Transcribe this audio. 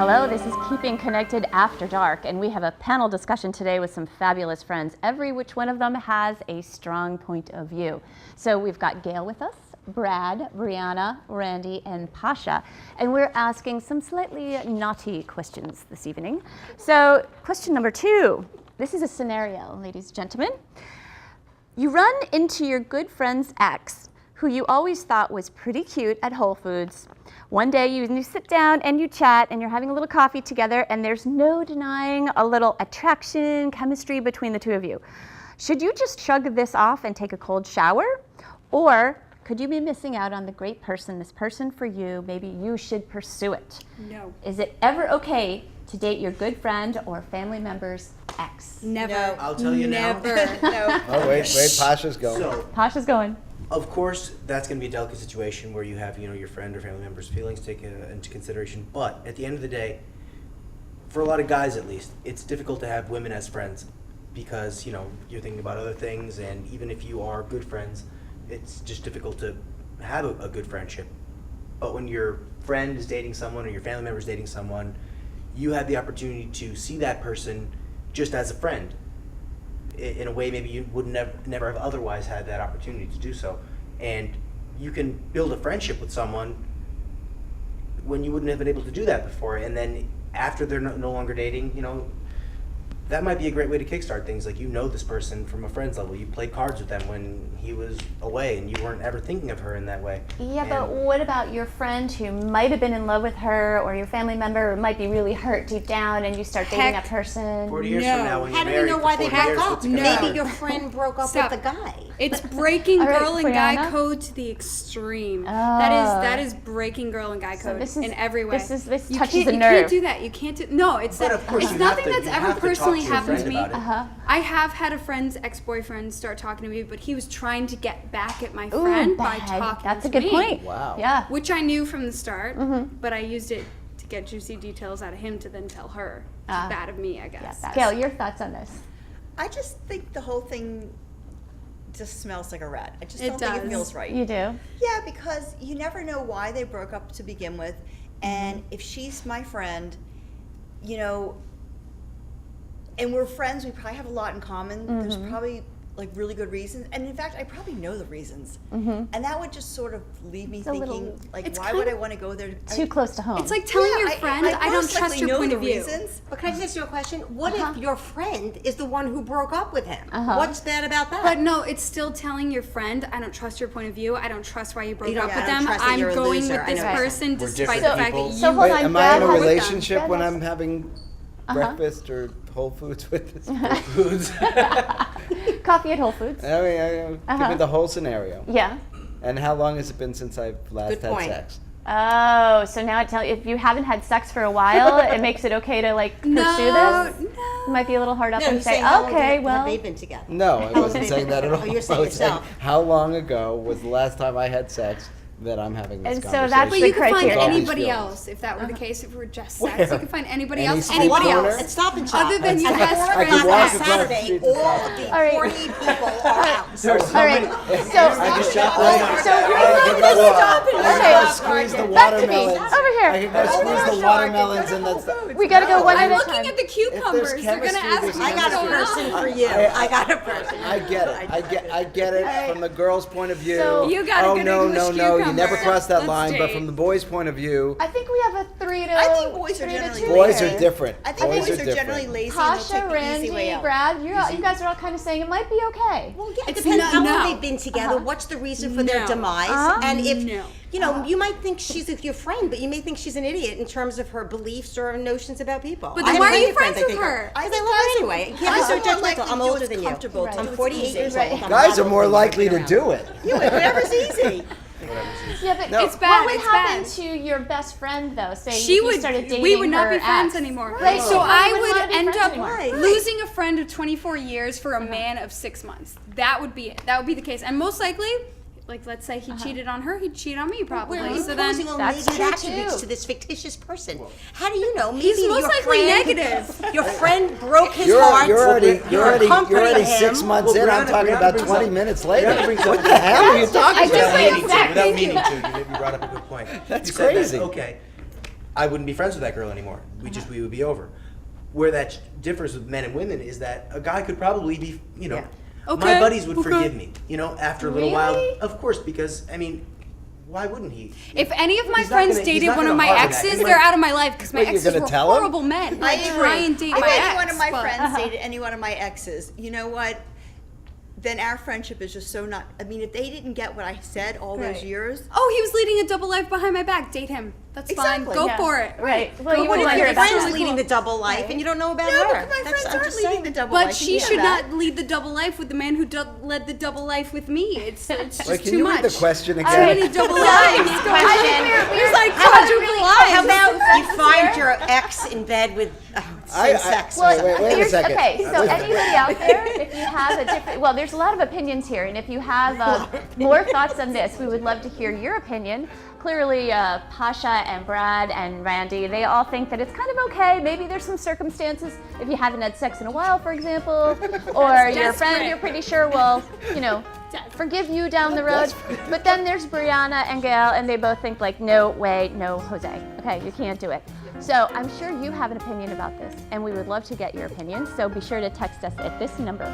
Hello, this is Keeping Connected After Dark, and we have a panel discussion today with some fabulous friends. Every which one of them has a strong point of view. So we've got Gail with us, Brad, Brianna, Randy, and Pasha, and we're asking some slightly naughty questions this evening. So question number 2, this is a scenario, ladies and gentlemen. You run into your good friend's ex, who you always thought was pretty cute at Whole Foods. One day you sit down and you chat and you're having a little coffee together, and there's no denying a little attraction, chemistry between the two of you. Should you just shrug this off and take a cold shower? Or could you be missing out on the great person, this person for you? Maybe you should pursue it. No. Is it ever okay to date your good friend or family member's ex? Never. No. I'll tell you Never. No. Oh, wait, Pasha's going. So, Pasha's going. of course, that's going to be a delicate situation where you have, your friend or family member's feelings taken into consideration. But at the end of the day, for a lot of guys at least, it's difficult to have women as friends because, you're thinking about other things, and even if you are good friends, it's just difficult to have a good friendship. But when your friend is dating someone or your family member is dating someone, you have the opportunity to see that person just as a friend in a way maybe you would never have otherwise had that opportunity to do so. And you can build a friendship with someone when you wouldn't have been able to do that before. And then after they're no longer dating, that might be a great way to kickstart things. Like, this person from a friend's level. You played cards with them when he was away and you weren't ever thinking of her in that way. Yeah, but what about your friend who might have been in love with her, or your family member who might be really hurt deep down, and you start dating that person? 40 years from now when How you're do married we know why they for 40 broke years, up? what's gonna Maybe happen? your friend broke up Stop. with the guy. It's breaking All right, girl and guy Brianna? code to the extreme. Oh. That is breaking girl and guy code this is- in every way. this you touches can't, a you nerve. can't do that. You can't do. No, it's But of course it's you nothing have to- that's you ever have to talk personally to your happened to friend me. about it. I have had a friend's ex-boyfriend start talking to me, but he was trying to get back at my friend by bad. talking That's to a good me. point. Wow. Yeah. Which I knew from the start, but I used it to get juicy details out of him to then tell her. It's bad of me, I guess. Gail, your thoughts on this? I just think the whole thing just smells like a rat. I just It don't think does. it feels right. You do? Yeah, because you never know why they broke up to begin with. And if she's my friend, and we're friends, we probably have a lot in common. There's probably really good reasons. And in fact, I probably know the reasons. And that would just sort of leave me a thinking, little- It's why kind would of I want to go there? Too close to home. It's like telling your friend, I don't most trust likely your know point the of view. reasons. But can I just ask you a question? What if your friend is the one who broke up with him? What's bad about that? But no, it's still telling your friend, I don't trust your point of view. I don't trust why you broke don't- up yeah, with I don't them. trust that I'm you're a going loser. with I this know. person We're despite the different fact people. that you So hold Wait, on, am Brad I in a has- relationship Brad when has- I'm having breakfast or Whole Foods with this? Foods. Coffee at Whole Foods? Give me the whole scenario. Yeah. And how long has it been since I've last Good had point. sex? Oh, so now if you haven't had sex for a while, it makes it okay to pursue this? You might be a little hard up No, and you're say, saying how long okay, have well. they been together? No, I wasn't saying that at all. Oh, you're saying I was saying, yourself. how long ago was the last time I had sex that I'm having this And so conversation? that's But the you could find criteria. All these anybody feelings. else if that were the case. If it were just Where? sex, you could find anybody Any else. street Anybody corner? else. And Stop and Shop. Other than your At best 4 friend. o'clock walk on across the Saturday, street to all Stop. of the All right. 40 people are out. All right, so I just shot you're not gonna stop it. I Okay, gotta squeeze the back to me. watermelons. Over I here. gotta squeeze the watermelons and that's We gotta go one I'm at a looking time. at the cucumbers. They're gonna chemistry, ask there's me I got what's a going person on. for you. I got a person. I get it. I get it from the girl's point of view. So- You got a oh good no, English no, you never cucumber. cross that Let's line. But date. from the boy's point of view, I think we have a 3 to I think boys are 3 to generally 2. boys lazy. are different. I think boys are different. generally lazy and they'll Pasha, take the Randy, easy way out. Brad, you guys are all kind of saying it might be okay. Well, yeah, it It's depends not- how no. long they've been together. What's the reason for their No. demise? And if No. you might think she's your friend, but you may think she's an idiot in terms of her beliefs or notions about people. But I then have why are plenty you of friends friends I with think her? Because I love her anyway. You can't be so Guys are more judgmental. likely I'm to do older what's than you. comfortable, to do I'm what's 48 easy. years Right. old. I'm Guys not are more old, likely I've to been do around. it. Whatever's easy. Yeah, but No. It's bad, what would it's happen bad. to your best friend though? Say She you would. started dating We would not her be friends ex. anymore. Right, So so I we wouldn't wanna would be end friends up anymore. losing a friend of 24 years for a man of 6 months. That would be it. That would be the case. And most likely, let's say he cheated on her, he'd cheat on me probably. We're So then imposing all That's negative true, attributes too. to this fictitious person. How do you know? Maybe He's most your likely friend, negative. Your friend broke his You're heart. already comforting him. 6 months in. I'm talking Brianna about brings 20 up- minutes later. Brianna brings What up- the hell are you talking I just about? made a Without fact. meaning to, you brought up a good point. That's You said that, crazy. okay, I wouldn't be friends with that girl anymore. We would be over. Where that differs with men and women is that a guy could probably be, you know, Yeah. Okay, my buddies would okay. forgive me, you know, after a little while. Really? Of course, because, I mean, why wouldn't he? If any of my He's not friends gonna- he's dated not one of gonna my harbor that. exes, He they're might- out of my life because my Wait, you're exes gonna were tell 'em? horrible men. I Like, agree. try and date If my any one ex, of my but- friends dated any one of my exes, you know what? Then our friendship is just so not. I mean, if they didn't get what I said all those Right. years, Oh, he was leading a double life behind my back. Date him. That's fine. Exactly. Go Yeah. for it. Right. Well, Go you for wouldn't it. want Your your friend's best leading the double life, and you don't know about no, her. because my That's- friends I'm aren't just leading saying. the double life. But she You know should that. not lead the double life with the man who led the double life with me. It's just Wait, can too you much. read the question Too again? many double Sorry, lives. question. He's like How quadruple lives. How about you Census find here? your ex in bed with I- same sex? Well, Wait a here's- second. Okay, so anybody out there, if you have a different, well, there's a lot of opinions here, and if you have more thoughts on this, we would love to hear your opinion. Clearly, Pasha and Brad and Randy, they all think that it's kind of okay. Maybe there's some circumstances if you haven't had sex in a while, for example, or your friend desperate. you're pretty sure will, you know, forgive you down the road. But then there's Brianna and Gail, and they both think like, no way, no Jose. Okay, you can't do it. So I'm sure you have an opinion about this, and we would love to get your opinion. So be sure to text us at this number,